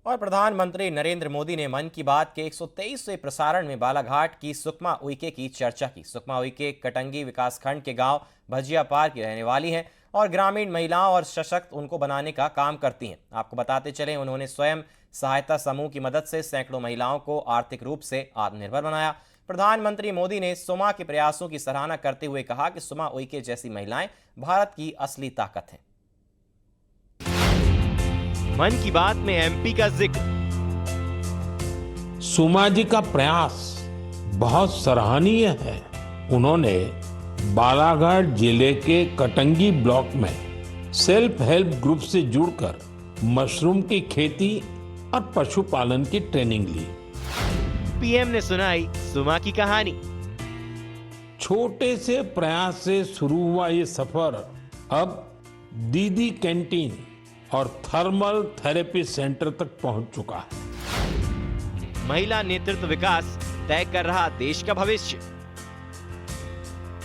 और प्रधानमंत्री नरेंद्र मोदी ने मन की बात के 123वें प्रसारण में बालाघाट की सुकमा उइके की चर्चा की। सुकमा उइके कटंगी विकासखंड के गांव भजिया पार की रहने वाली हैं और ग्रामीण महिलाओं और सशक्त उनको बनाने का काम करती हैं। आपको बताते चलें, उन्होंने स्वयं सहायता समूह की मदद से सैकड़ों महिलाओं को आर्थिक रूप से आत्मनिर्भर बनाया। प्रधानमंत्री मोदी ने सुमा के प्रयासों की सराहना करते हुए कहा कि सुमा उइके जैसी महिलाएं भारत की असली ताकत हैं। मन की बात में एमपी का जिक्र। सुमा जी का प्रयास बहुत सराहनीय है। उन्होंने बालाघाट जिले के कटंगी ब्लॉक में सेल्फ हेल्प ग्रुप से जुड़कर मशरूम की खेती और पशुपालन की ट्रेनिंग ली। पीएम ने सुनाई सुमा की कहानी। छोटे से प्रयास से शुरू हुआ ये सफर अब दीदी कैंटीन और थर्मल थेरेपी सेंटर तक पहुंच चुका है। महिला नेतृत्व विकास तय कर रहा देश का भविष्य।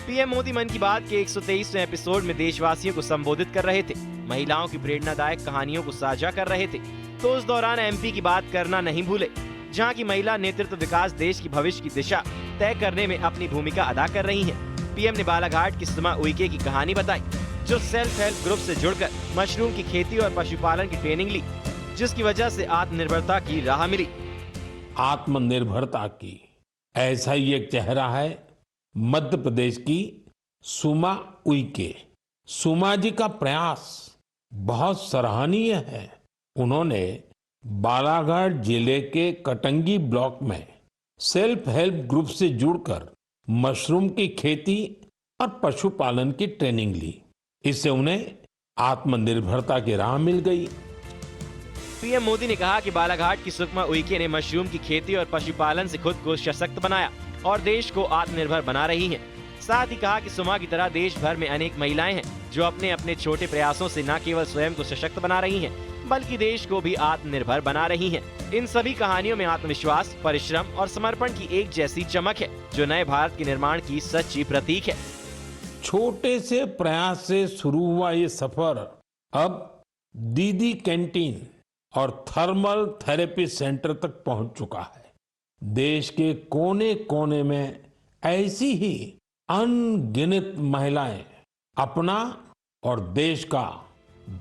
पीएम मोदी मन की बात के 123वें एपिसोड में देशवासियों को संबोधित कर रहे थे। महिलाओं की प्रेरणादायक कहानियों को साझा कर रहे थे। तो उस दौरान एमपी की बात करना नहीं भूले, जहां की महिला नेतृत्व विकास देश की भविष्य की दिशा तय करने में अपनी भूमिका अदा कर रही हैं। पीएम ने बालाघाट की सुमा उइके की कहानी बताई, जो सेल्फ हेल्प ग्रुप से जुड़कर मशरूम की खेती और पशुपालन की ट्रेनिंग ली, जिसकी वजह से आत्मनिर्भरता की राह मिली। आत्मनिर्भरता की ऐसा ही एक चेहरा है मध्य प्रदेश की सुमा उइके। सुमा जी का प्रयास बहुत सराहनीय है। उन्होंने बालाघाट जिले के कटंगी ब्लॉक में सेल्फ हेल्प ग्रुप से जुड़कर मशरूम की खेती और पशुपालन की ट्रेनिंग ली। इससे उन्हें आत्मनिर्भरता की राह मिल गई। पीएम मोदी ने कहा कि बालाघाट की सुकमा उइके ने मशरूम की खेती और पशुपालन से खुद को सशक्त बनाया और देश को आत्मनिर्भर बना रही हैं। साथ ही कहा कि सुमा की तरह देश भर में अनेक महिलाएं हैं जो अपने अपने छोटे प्रयासों से न केवल स्वयं को सशक्त बना रही हैं, बल्कि देश को भी आत्मनिर्भर बना रही हैं। इन सभी कहानियों में आत्मविश्वास, परिश्रम और समर्पण की एक जैसी चमक है, जो नए भारत के निर्माण की सच्ची प्रतीक है। छोटे से प्रयास से शुरू हुआ ये सफर अब दीदी कैंटीन और थर्मल थेरेपी सेंटर तक पहुंच चुका है। देश के कोने कोने में ऐसी ही अनगिनत महिलाएं अपना और देश का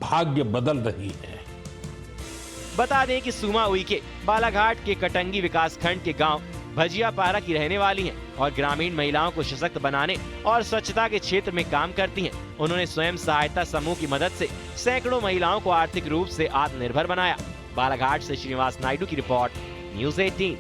भाग्य बदल रही हैं। बता दें कि सुमा उइके बालाघाट के कटंगी विकासखंड के गांव भजिया पारा की रहने वाली हैं और ग्रामीण महिलाओं को सशक्त बनाने और स्वच्छता के क्षेत्र में काम करती हैं। उन्होंने स्वयं सहायता समूह की मदद से सैकड़ों महिलाओं को आर्थिक रूप से आत्मनिर्भर बनाया। बालाघाट से श्रीनिवास नायडू की रिपोर्ट, न्यूज़ 18।